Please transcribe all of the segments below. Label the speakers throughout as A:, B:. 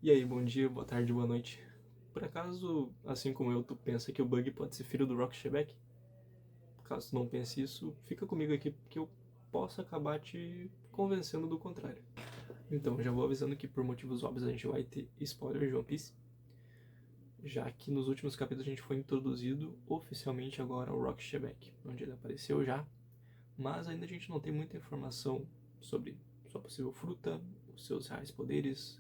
A: E aí, bom dia, boa tarde, boa noite. Por acaso, assim como eu, tu pensa que o Bug pode ser filho do Rock Shebeck? Caso tu não pense isso, fica comigo aqui que eu posso acabar te convencendo do contrário. Então, já vou avisando que por motivos óbvios a gente vai ter spoiler de One Piece, já que nos últimos capítulos a gente foi introduzido oficialmente agora ao Rock Shebeck, onde ele apareceu já, mas ainda a gente não tem muita informação sobre sua possível fruta, os seus reais poderes,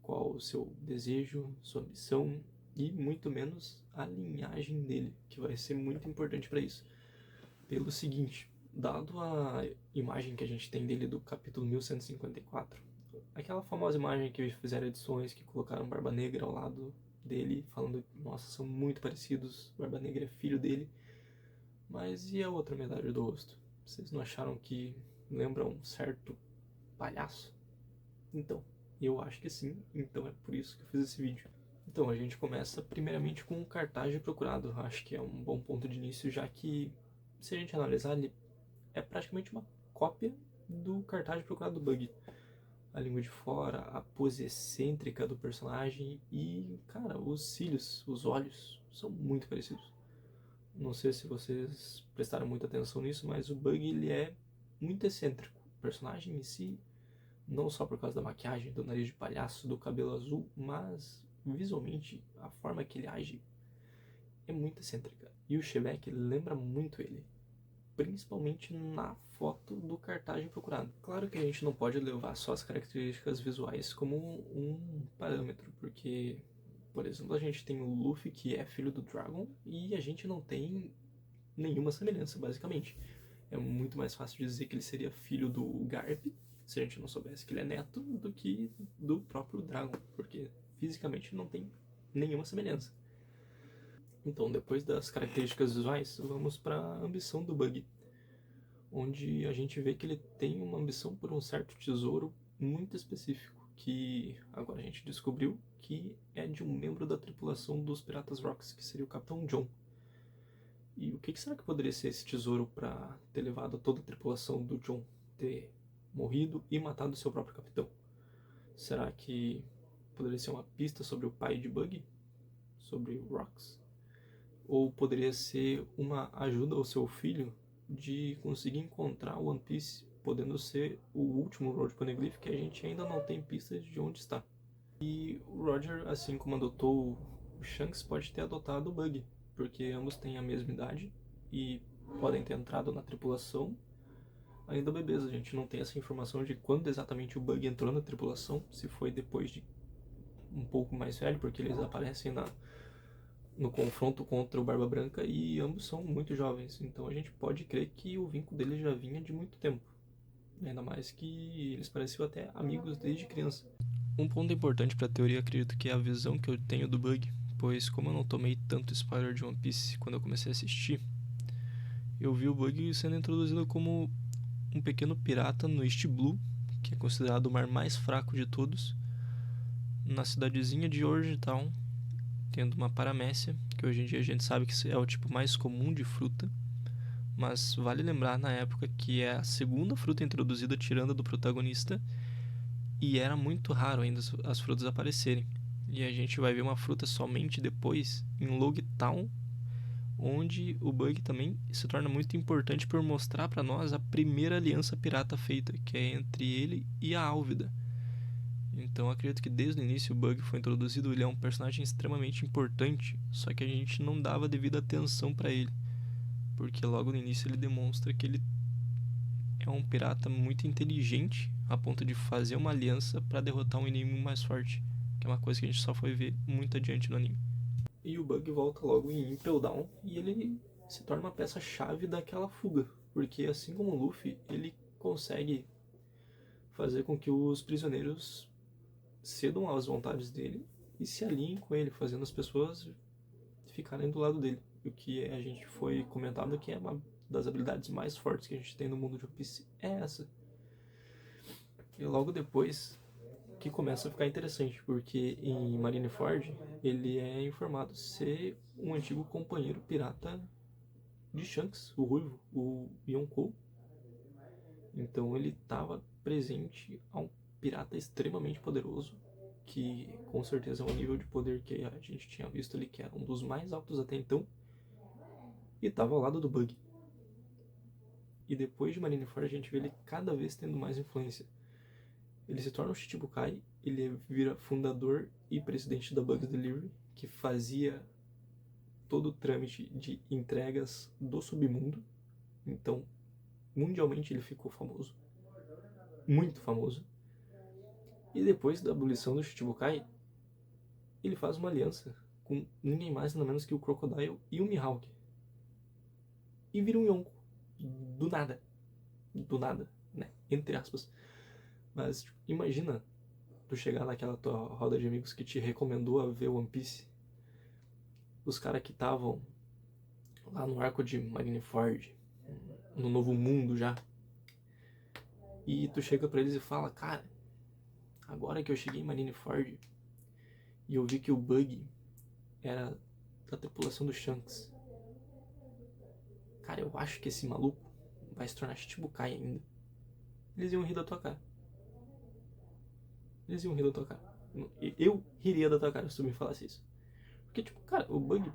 A: qual o seu desejo, sua ambição e muito menos a linhagem dele, que vai ser muito importante para isso. Pelo seguinte, dado a imagem que a gente tem dele do capítulo 1154, aquela famosa imagem que fizeram edições que colocaram Barba Negra ao lado dele, falando, nossa, são muito parecidos, Barba Negra é filho dele, mas e a outra metade do rosto? Vocês não acharam que lembra um certo palhaço? Então, eu acho que sim, então é por isso que eu fiz esse vídeo. Então, a gente começa primeiramente com o cartaz de procurado. Acho que é um bom ponto de início, já que, se a gente analisar, ele é praticamente uma cópia do cartaz de procurado do Bug. A língua de fora, a pose excêntrica do personagem e, cara, os cílios, os olhos são muito parecidos. Não sei se vocês prestaram muita atenção nisso, mas o Bug ele é muito excêntrico. O personagem em si, não só por causa da maquiagem, do nariz de palhaço, do cabelo azul, mas visualmente a forma que ele age é muito excêntrica. E o Shebeck lembra muito ele, principalmente na foto do cartaz de procurado. Claro que a gente não pode levar só as características visuais como um parâmetro, porque, por exemplo, a gente tem o Luffy que é filho do Dragon e a gente não tem nenhuma semelhança, basicamente. É muito mais fácil dizer que ele seria filho do Garp, se a gente não soubesse que ele é neto, do que do próprio Dragon, porque fisicamente não tem nenhuma semelhança. Então, depois das características visuais, vamos para a ambição do Bug, onde a gente vê que ele tem uma ambição por um certo tesouro muito específico, que agora a gente descobriu que é de um membro da tripulação dos Piratas Rocks, que seria o Capitão John. E o que será que poderia ser esse tesouro para ter levado toda a tripulação do John ter morrido e matado seu próprio capitão? Será que poderia ser uma pista sobre o pai de Buggy? Sobre o Rocks? Ou poderia ser uma ajuda ao seu filho de conseguir encontrar o One Piece, podendo ser o último Road Poneglyph que a gente ainda não tem pistas de onde está? E o Roger, assim como adotou o Shanks, pode ter adotado o Buggy, porque ambos têm a mesma idade e podem ter entrado na tripulação ainda bebês. A gente não tem essa informação de quando exatamente o Buggy entrou na tripulação, se foi depois de um pouco mais velho, porque eles aparecem no confronto contra o Barba Branca e ambos são muito jovens, então a gente pode crer que o vínculo deles já vinha de muito tempo. Ainda mais que eles pareciam até amigos desde criança. Um ponto importante para a teoria, acredito que é a visão que eu tenho do Bug, pois como eu não tomei tanto spoiler de One Piece quando eu comecei a assistir, eu vi o Bug sendo introduzido como um pequeno pirata no East Blue, que é considerado o mar mais fraco de todos, na cidadezinha de Orangetown, tendo uma paramécia, que hoje em dia a gente sabe que é o tipo mais comum de fruta, mas vale lembrar na época que é a segunda fruta introduzida tirando do protagonista e era muito raro ainda as frutas aparecerem. E a gente vai ver uma fruta somente depois em Logtown, onde o Bug também se torna muito importante por mostrar para nós a primeira aliança pirata feita, que é entre ele e a Álvida. Então acredito que desde o início o Bug foi introduzido, ele é um personagem extremamente importante, só que a gente não dava devida atenção para ele, porque logo no início ele demonstra que ele é um pirata muito inteligente a ponto de fazer uma aliança para derrotar um inimigo mais forte, que é uma coisa que a gente só foi ver muito adiante no anime. E o Bug volta logo em Impel Down e ele se torna uma peça-chave daquela fuga, porque assim como o Luffy, ele consegue fazer com que os prisioneiros cedam às vontades dele e se alinhem com ele, fazendo as pessoas ficarem do lado dele. O que a gente foi comentado que é uma das habilidades mais fortes que a gente tem no mundo de One Piece é essa. E logo depois que começa a ficar interessante, porque em Marineford ele é informado ser um antigo companheiro pirata de Shanks, o Ruivo, o Yonkou. Então ele estava presente a um pirata extremamente poderoso que com certeza é um nível de poder que a gente tinha visto ali que era um dos mais altos até então, e tava ao lado do Bug. E depois de Marineford a gente vê ele cada vez tendo mais influência. Ele se torna um Shichibukai, ele vira fundador e presidente da Bugs Delivery, que fazia todo o trâmite de entregas do submundo. Então, mundialmente ele ficou famoso, muito famoso. E depois da abolição do Shichibukai, ele faz uma aliança com ninguém mais nada menos que o Crocodile e o Mihawk. E vira um Yonko. Do nada. Do nada, né? Entre aspas. Mas tipo, imagina tu chegar naquela tua roda de amigos que te recomendou a ver One Piece. Os caras que estavam lá no arco de Marineford, no Novo Mundo já. E tu chega pra eles e fala, cara, agora que eu cheguei em Marineford e eu vi que o Bug era da tripulação do Shanks. Cara, eu acho que esse maluco vai se tornar Shichibukai ainda. Eles iam rir da tua cara. Eles iam rir da tua cara. Eu riria da tua cara se tu me falasse isso. Porque, tipo, cara, o Bug...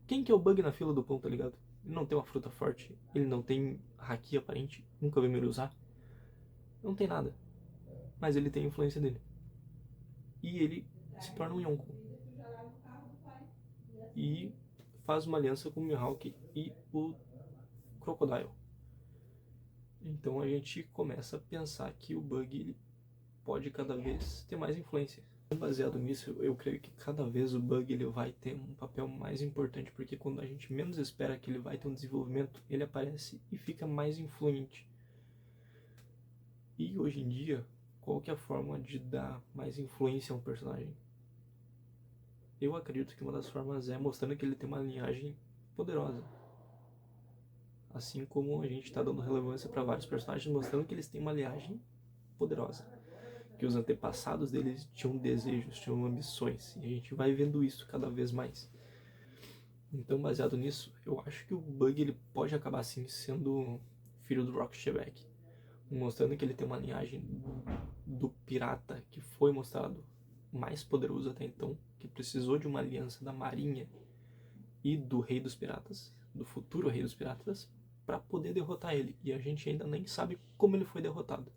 A: Quem que é o Bug na fila do pão, tá ligado? Ele não tem uma fruta forte, ele não tem haki aparente, nunca vi ele usar. Não tem nada. Mas ele tem a influência dele. E ele se torna um Yonko. E faz uma aliança com o Mihawk e o Crocodile. Então a gente começa a pensar que o Bug ele pode cada vez ter mais influência. Baseado nisso, eu creio que cada vez o Bug ele vai ter um papel mais importante, porque quando a gente menos espera que ele vai ter um desenvolvimento, ele aparece e fica mais influente. E hoje em dia, qual que é a forma de dar mais influência a um personagem? Eu acredito que uma das formas é mostrando que ele tem uma linhagem poderosa. Assim como a gente está dando relevância para vários personagens, mostrando que eles têm uma linhagem poderosa. Que os antepassados deles tinham desejos, tinham ambições. E a gente vai vendo isso cada vez mais. Então, baseado nisso, eu acho que o Bug ele pode acabar assim sendo filho do Rock Shebeck, mostrando que ele tem uma linhagem do pirata que foi mostrado mais poderoso até então, que precisou de uma aliança da Marinha e do Rei dos Piratas, do futuro Rei dos Piratas, para poder derrotar ele. E a gente ainda nem sabe como ele foi derrotado.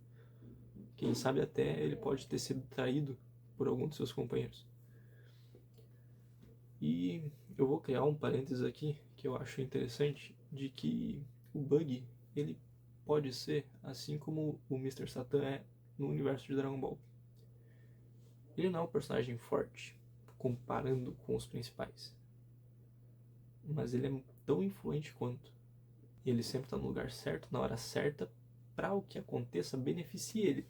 A: Quem sabe até ele pode ter sido traído por algum de seus companheiros. E eu vou criar um parênteses aqui que eu acho interessante, de que o Bug ele pode ser assim como o Mr. Satan é no universo de Dragon Ball. Ele não é um personagem forte comparando com os principais, mas ele é tão influente quanto. E ele sempre está no lugar certo, na hora certa, para o que aconteça beneficie ele.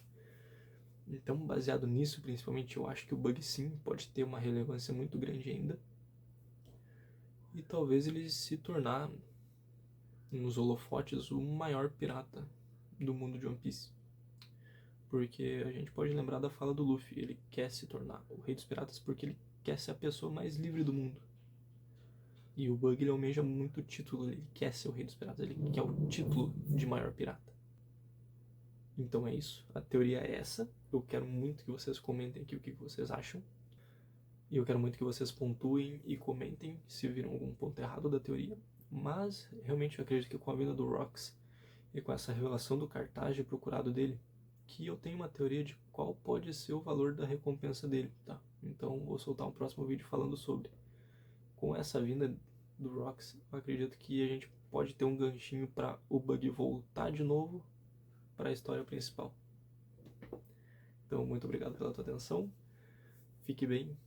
A: Então, baseado nisso, principalmente, eu acho que o Bug sim pode ter uma relevância muito grande ainda. E talvez ele se tornar, nos holofotes, o maior pirata do mundo de One Piece. Porque a gente pode lembrar da fala do Luffy, ele quer se tornar o Rei dos Piratas porque ele quer ser a pessoa mais livre do mundo. E o Bug ele almeja muito o título, ele quer ser o Rei dos Piratas, ele quer o título de maior pirata. Então é isso, a teoria é essa. Eu quero muito que vocês comentem aqui o que vocês acham. E eu quero muito que vocês pontuem e comentem se viram algum ponto errado da teoria. Mas realmente eu acredito que com a vinda do Rox e com essa revelação do cartaz procurado dele, que eu tenho uma teoria de qual pode ser o valor da recompensa dele, tá? Então vou soltar um próximo vídeo falando sobre. Com essa vinda do Rox, eu acredito que a gente pode ter um ganchinho para o Bug voltar de novo para a história principal. Então, muito obrigado pela tua atenção. Fique bem